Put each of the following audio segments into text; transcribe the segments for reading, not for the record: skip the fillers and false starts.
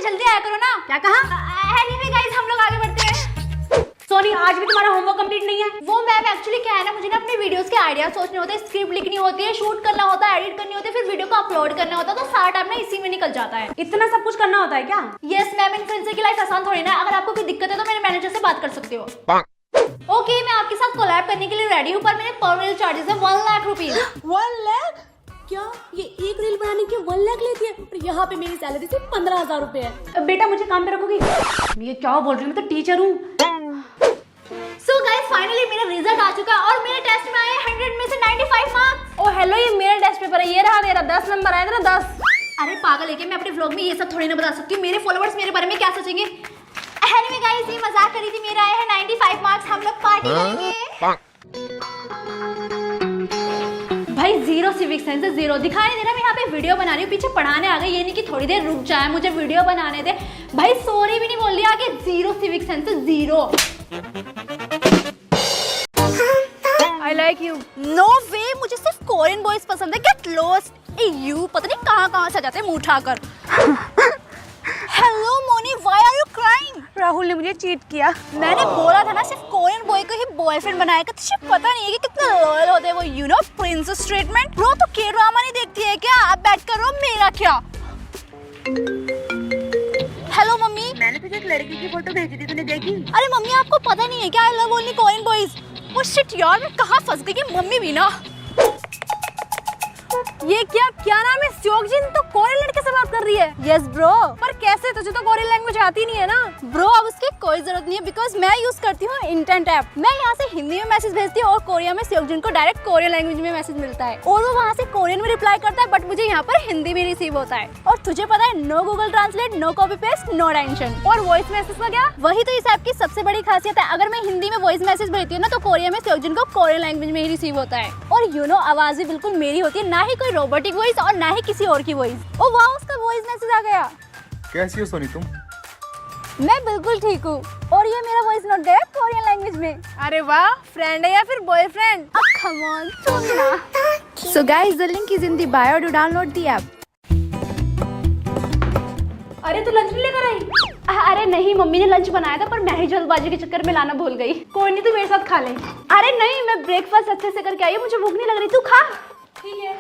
जल्दी आया करो ना। क्या कहा? एनीवे गाइस हम लोग आगे बढ़ते हैं। सोनी आज भी तुम्हारा होमवर्क कंप्लीट नहीं है? वो मैम एक्चुअली क्या है ना, मुझे ना अपने वीडियोस के आइडिया सोचने होते हैं, स्क्रिप्ट लिखनी होती है, शूट करना होता है, एडिट करनी होती है, फिर वीडियो को अपलोड करना होता है, तो सारा टाइम ना इसी में निकल जाता है। इतना सब कुछ करना होता है क्या? यस मैम, इन्फ्लुएंसर की लाइफ आसान थोड़ी ना। अगर आपको कोई दिक्कत है तो मेरे मैनेजर से बात कर सकते हो। ओके मैं आपके साथ कोलैब करने के लिए रेडी हूँ, पर मेरे पर रील चार्जेस है 1 लाख रुपीज। 1 लाख? क्या ये एक रील बनाने के 1 लाख लेती है? और यहाँ पे मेरी सैलरी सिर्फ 15,000 रुपए है। बेटा मुझे काम पे रखोगी? ये क्या बोल रही हूँ, मैं तो टीचर हूँ। सो गाइस फाइनली मेरा रिजल्ट आ चुका है और मेरे टेस्ट में आए 100 में से 95 मार्क्स। ओ हेलो, ये मेरा टेस्ट पेपर है, ये रहा मेरा 10 नंबर आया था ना 10। अरे पागल है क्या, मैं अपने व्लॉग में ये सब थोड़ी ना बता सकती हूँ। मेरे फॉलोअर्स मेरे बारे में क्या सोचेंगे। एनीवे गाइस ये मजाक करी थी, मेरा आया है 95 मार्क्स, हम लोग पार्टी करेंगे। भाई जीरो सिविक सेंस, जीरो दिखाई नहीं दे रहा। मैं यहाँ पे वीडियो बना रही हूँ, पीछे पढ़ाने आ गई, ये नहीं कि थोड़ी देर रुक जाए, मुझे वीडियो बनाने दे। भाई सॉरी भी नहीं बोल रही, आगे zero civic sense, zero. I like you. No way, मुझे सिर्फ कोरियन बॉयज पसंद है। Get lost. ए यू पता नहीं कहाँ से जाते हैं मुंह उठाकर। Hello Moni, why are you crying? Rahul ने मुझे चीट किया। मैंने बोला था ना सिर्फ कोरियन बॉय को ही बॉयफ्रेंड बनाएगा। तुझे पता नहीं है कि कितना लॉयल होते हैं वो, you know, princess treatment। Bro तो के ड्रामा नहीं देखती है क्या? आप बैठ कर रो, मेरा क्या। हेलो मम्मी, मैंने तुझे एक लड़की की फोटो भेजी थी, तूने देखी? अरे मम्मी आपको पता नहीं है क्या, I love only Korean boys. वो शिट यार, मैं कहाँ फंस गई, कि मम्मी भी ना। ये क्या नाम है? स्योकजिन तो कोरियन लड़के से बात कर रही है। Yes bro. पर कैसे, तुझे तो कोरियन लैंग्वेज आती नहीं है ना। ब्रो अब उसकी कोई जरूरत नहीं है, बिकॉज मैं यूज करती हूँ इंटेंट ऐप। मैं यहाँ से हिंदी में मैसेज भेजती हूँ और कोरिया में स्योकजिन को डायरेक्ट कोरियन लैंग्वेज में मैसेज मिलता है और वो वहाँ से कोरियन में रिप्लाई करता है, बट मुझे यहाँ पर हिंदी में रिसीव होता है। और तुझे पता है, no Google translate, no copy paste, no tension. और वॉइस मैसेज का क्या? वही तो इस ऐप की सबसे बड़ी खासियत है। अगर मैं हिंदी में वॉइस मैसेज भेजती हूँ ना, तो कोरिया में स्योकजिन को कोरियन लैंग्वेज में ही रिसीव होता है। और यू नो, आवाज भी बिल्कुल मेरी होती है, ना ही कोई रोबोटिक वॉइस और ना ही किसी और की वॉइस। ओ वाह, उसका वॉइस मैसेज आ गया। कैसी हो सोनी तुम? मैं बिल्कुल ठीक हूँ। और ये मेरा वॉइस नोट गया कोरियन लैंग्वेज में। अरे वाह, फ्रेंड है या फिर बॉयफ्रेंड? Come on, सुनना। So guys, the link is in the bio to download the app. अरे तू लंच नहीं लेकर आई? अरे नहीं, मम्मी ने लंच बनाया था, पर मैं ही जल्दबाजी के चक्कर में लाना भूल गई। कोई नहीं, तू मेरे साथ खा ले। अरे नहीं, मैं ब्रेकफास्ट अच्छे से करके आई हूँ, मुझे भूख नहीं लग रही, तू खा। ठीक है।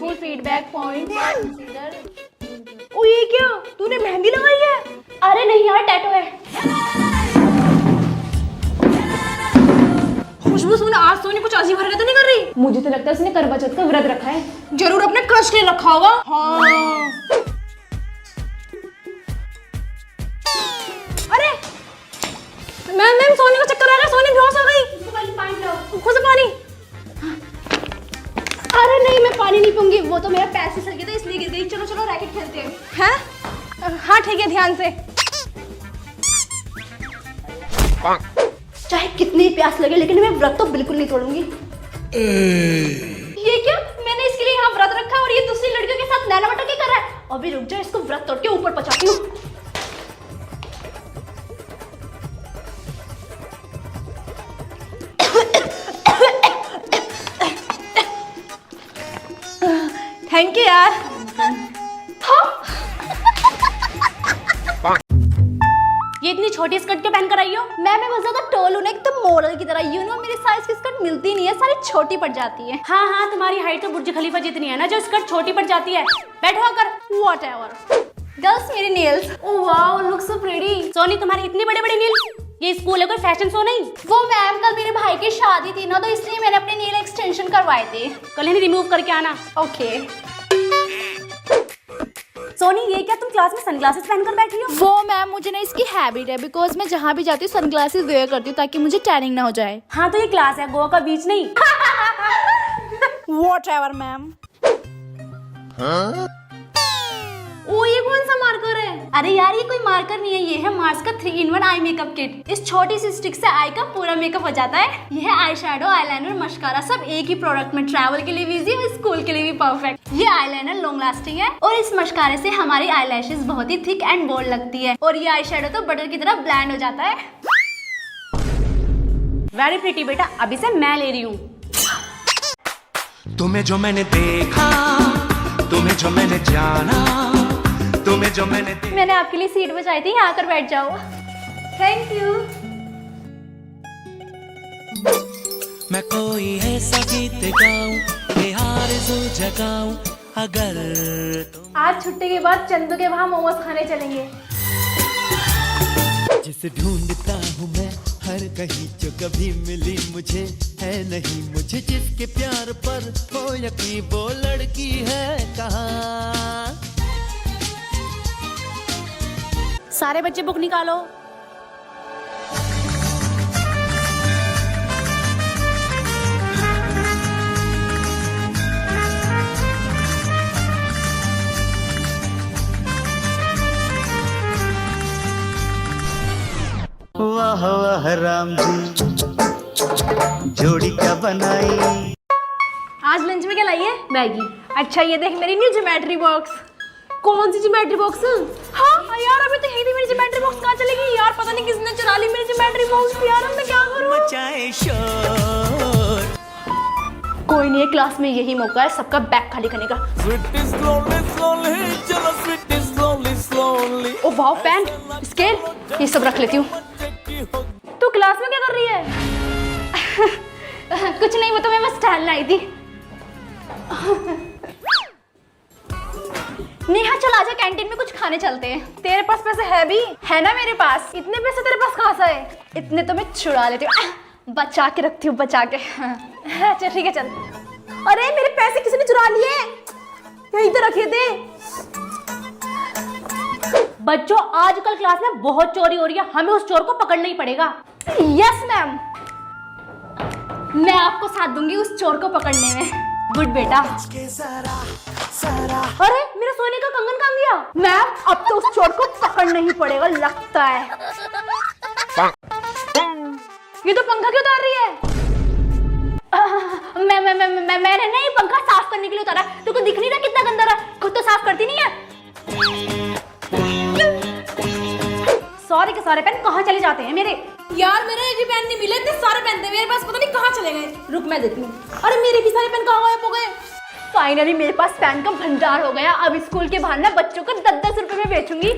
Full feedback point. ओ ये क्या, तूने मेहंदी लगाई है? अरे नहीं यार, टैटू है। खुशबू सुन, आज सोनी कुछ अजीब हरकतें नहीं कर रही? मुझे तो लगता है उसने करवा चौथ का व्रत रखा है। जरूर अपने क्रश के लिए रखा होगा। हाँ। अरे मैम सोनी को चक्कर आ रहा है, सोनी बेहोश हो गई। खुद पानी। अरे नहीं, मैं पानी नहीं पीऊंगी, वो तो मेरा पैर से सर गया था इसलिए गिर गई। चलो चलो रैकेट खेलते हैं। हैं? हाँ ठीक है, ध्यान से। चाहे कितनी प्यास लगे, लेकिन मैं व्रत तो बिल्कुल नहीं तोड़ूंगी। ये क्या, मैंने इसके लिए यहाँ व्रत रखा है और ये दूसरी लड़कियों के साथ नैना मटकी कर रहा है। अभी रुक जा, इसको व्रत तोड़ के ऊपर पहुंचाती हूँ। थैंक यू यार। ये इतनी छोटी स्कर्ट क्यों पहन कर आई हो? मैं बहुत ज्यादा टोल हूँ ना, एकदम मॉडल की तरह। यू नो, मेरे साइज की स्कर्ट मिलती नहीं है, सारी छोटी पड़ जाती है। हाँ हाँ, तुम्हारी हाइट तो बुर्ज खलीफा जितनी है ना, जो स्कर्ट छोटी पड़ जाती है। बैठो आकर। Whatever. गर्ल्स मेरी nails. Oh wow, look so pretty. Soni तुम्हारी इतनी बड़े बड़े नेल्स? ये स्कूल है, कोई फैशन शो नहीं। वो मैम, कल मेरे भाई की शादी थी ना, तो इसलिए मैंने अपने नेल एक्सटेंशन करवाए थे। कल इन्हें रिमूव करके आना। ओके। सोनी ये क्या, तुम क्लास में सनग्लासेस पहनकर बैठी हो? वो मैम, मुझे ना इसकी हैबिट है, बिकॉज मैं जहाँ भी जाती हूँ सनग्लासेस वेयर करती हूँ ताकि मुझे टैनिंग ना हो जाए। हाँ तो ये क्लास है, गोवा का बीच नहीं। Whatever ma'am. ओ ये कौन सा मार्कर है? अरे यार, ये कोई मार्कर नहीं है, ये है मार्स का 3-in-1 आई मेकअप किट। इस छोटी सी स्टिक से आई का पूरा मेकअप हो जाता है। ये है आई शेडो, आईलाइनर, मस्कारा, सब एक ही प्रोडक्ट में। ट्रैवल के लिए भी इजी और स्कूल के लिए भी परफेक्ट। ये आईलाइनर लॉन्ग लास्टिंग है और इस मस्कारे से हमारी आईलैशेस बहुत ही थिक एंड बोल्ड लगती है। और ये आई शेडो तो बटर की तरह ब्लेंड हो जाता है। वेरी प्रीटी बेटा, अभी से मैं ले रही हूँ। तुम्हें जो मैंने देखा जाना तुम्हें जो मैंने आपके लिए सीट बचाई थी, यहाँ आकर बैठ जाओ। Thank you. मैं कोई ऐसा गीत गाऊं कि आरज़ू जगाऊं अगर आज छुट्टी के बाद चंदू के वहाँ मोमोज खाने चलेंगे। जिसे ढूंढता हूँ मैं हर कहीं, जो कभी मिली मुझे है नहीं, मुझे जिसके प्यार पर हो यकीन, वो लड़की है कहाँ। सारे बच्चे बुक निकालो। वाह वाह राम जी, जोड़ी क्या बनाई। आज लंच में क्या लाई है? मैगी। अच्छा ये देख मेरी न्यू ज्योमेट्री बॉक्स। कौन सी ज्योमेट्री बॉक्स? हाँ यार अभी तो यही थी मेरी ज्योमेट्री बॉक्स, कहाँ चली गई यार? पता नहीं किसने चुरा ली मेरी ज्योमेट्री बॉक्स यार, अब मैं क्या करूँ? मचाए शोर। कोई नहीं है, क्लास में यही मौका है सबका बैग खाली करने का। ओ वाओ, पेन, स्केल, ये सब रख लेती हूँ। तू क्लास में क्या कर रही है? कुछ नहीं, वो तो मैं बस टहलने आई थी। नेहा चल आजा, कैंटीन में कुछ खाने चलते हैं। तेरे पास पैसे है भी? है ना मेरे पास। इतने पैसे तेरे पास कहाँ से है? इतने तो मैं छुड़ा लेती हूँ, बचा के रखती हूँ, बचा के। अच्छा ठीक है चल। अरे मेरे पैसे किसी ने चुरा लिए, यहीं तो रखे थे। बच्चों आजकल क्लास में बहुत चोरी हो रही है, हमें उस चोर को पकड़ना ही पड़ेगा। Yes ma'am. मैं आपको साथ दूंगी उस चोर को पकड़ने में। गुड बेटा। अरे मेरा सोने का कंगन कहाँ गया? मैम अब तो उस चोर को पकड़ना ही पड़ेगा लगता है। ये तो पंखा क्यों उतार रही है? मैंने नहीं, पंखा साफ करने के लिए उतारा। तुमको दिख नहीं रहा कितना गंदा रहा? खुद तो साफ करती नहीं है। सारे के सारे पेन कहाँ चले जाते हैं मेरे? यार मेरे एक भी पेन नहीं मिले, इतने सारे पेन थे मेरे पास, पता नहीं कहाँ चले गए। रुक मैं देती हूँ। अरे मेरे भी सारे पेन कहाँ गायब हो गए? फाइनली मेरे पास पेन का भंडार हो गया। अब स्कूल के बाहर ना बच्चों को 10-10 रुपए में बेचूंगी।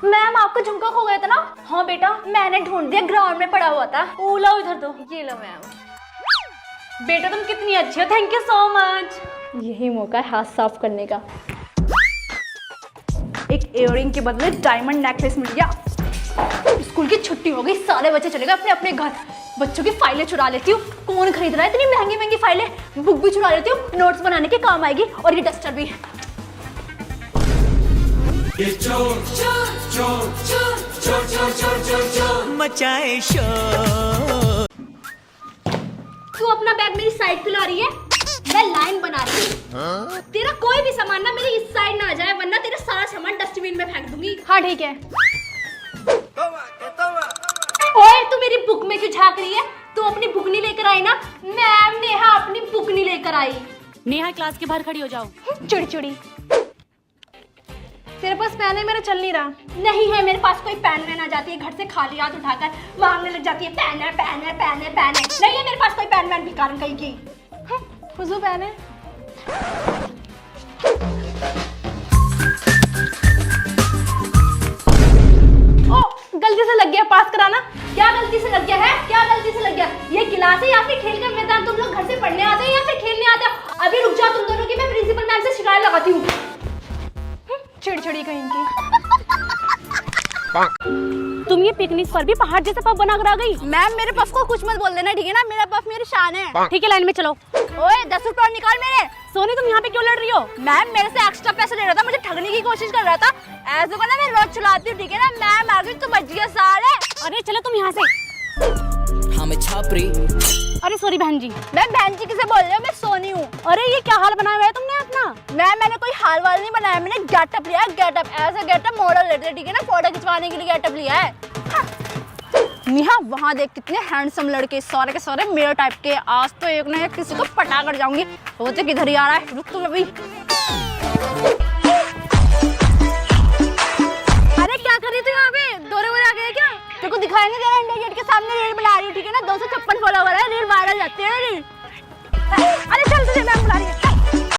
मैम आपका झुमका खो गया था ना? हाँ बेटा, मैंने ढूंढ दिया, ग्राउंड में पड़ा हुआ था। ओ लो इधर दो। ये लो मैम। बेटा तुम कितनी अच्छी हो, थैंक यू सो मच। यही मौका है हाथ साफ करने का। एक इयररिंग के बदले डायमंड नेकलेस मिल गया। स्कूल की छुट्टी हो गई, सारे बच्चे चले गए अपने अपने घर। बच्चों की फाइलें चुरा लेती हूँ। कौन खरीद रहा है इतनी महंगी महंगी फाइलें? बुक भी चुरा लेती हूँ, नोट्स बनाने के काम आएगी। और ये डस्टर भी। मचाए शोर। तू अपना बैग मेरी साइड क्यों ला रही है? मैं लाइन बना रही हूँ। तेरा कोई भी सामान ना मेरी इस साइड ना आ जाए, वरना तेरा सारा सामान डस्टबिन में फेंक दूंगी। हाँ ठीक है। ओए तू मेरी बुक में क्यों झांक रही है? तू अपनी बुक नहीं लेकर आई ना? मैम नेहा अपनी बुक नहीं लेकर आई। नेहा क्लास के बाहर खड़ी हो जाओ। चिड़ी तेरे पास पेन है, मेरा चल नहीं रहा। नहीं है मेरे पास कोई पेन वैन। आ जाती है घर से खाली हाथ उठाकर मांगने लग जाती है, पेन है पेन है पेन है पेन है। नहीं है मेरे पास कोई पेन वैन, भिखारन कहीं की। फुजू पेन है। ओ गलती से लग गया, पास कराना। क्या गलती से लग गया है? क्या गलती से लग गया? ये क्लास है या फिर खेल का मैदान? तुम लोग घर से पढ़ने आते हो या फिर खेलने आते हो? अभी रुक जाओ तुम दोनों की, मैं प्रिंसिपल मैम से शिकायत लगाती हूँ। चिड़चिड़ी कहीं की। तुम ये पिकनिक पर भी पहाड़ जैसा पफ बना कर आ गई। मैम मेरे पफ को कुछ मत बोल देना, ठीक है ना? मेरा पफ मेरी शान है। ठीक है लाइन में चलो। ओए 10 रुपए और निकाल मेरे। सोनी तुम यहाँ पे क्यों लड़ रही हो? मैम मेरे से एक्स्ट्रा पैसे ले रहा था, मुझे ठगने की कोशिश कर रहा था। ऐसे को ना मैं रोज चलाती हूँ, ठीक है ना? मैम आ गई तो बच गया साले। अरे चलो तुम यहाँ से। हमें छापरी। अरे सॉरी बहन जी। मैम बहन जी किसे बोल रहे हो? मैं सोनी हूँ। अरे ये क्या हाल बनाया हुआ है तुमने अपना? मैम मैंने कोई हाल वाल नहीं बनाया, मैंने गेटअप लिया है। गेटअप ऐसा गेटअप मॉडल लेते हैं, ठीक है ना? फोटो खिंचवाने के लिए गेटअप लिया है। नेहा वहाँ देख कितने हैंडसम लड़के, सारे के सारे मेरे टाइप के। आज तो एक ना एक किसी को पटा कर जाऊंगी। सोचे किधर ही आ रहा है, रुक तुम अभी। अरे क्या कर रही थी यहाँ पे? दौरे वोरे आ गए क्या? तेरे को दिखाई नहीं दे रहा? इंडिया गेट के सामने रील बना रही है, ठीक है ना? 256 फॉलोवर है, रील वायरल जाते हैं रील। अरे चल तुझे मैम बुला रही है।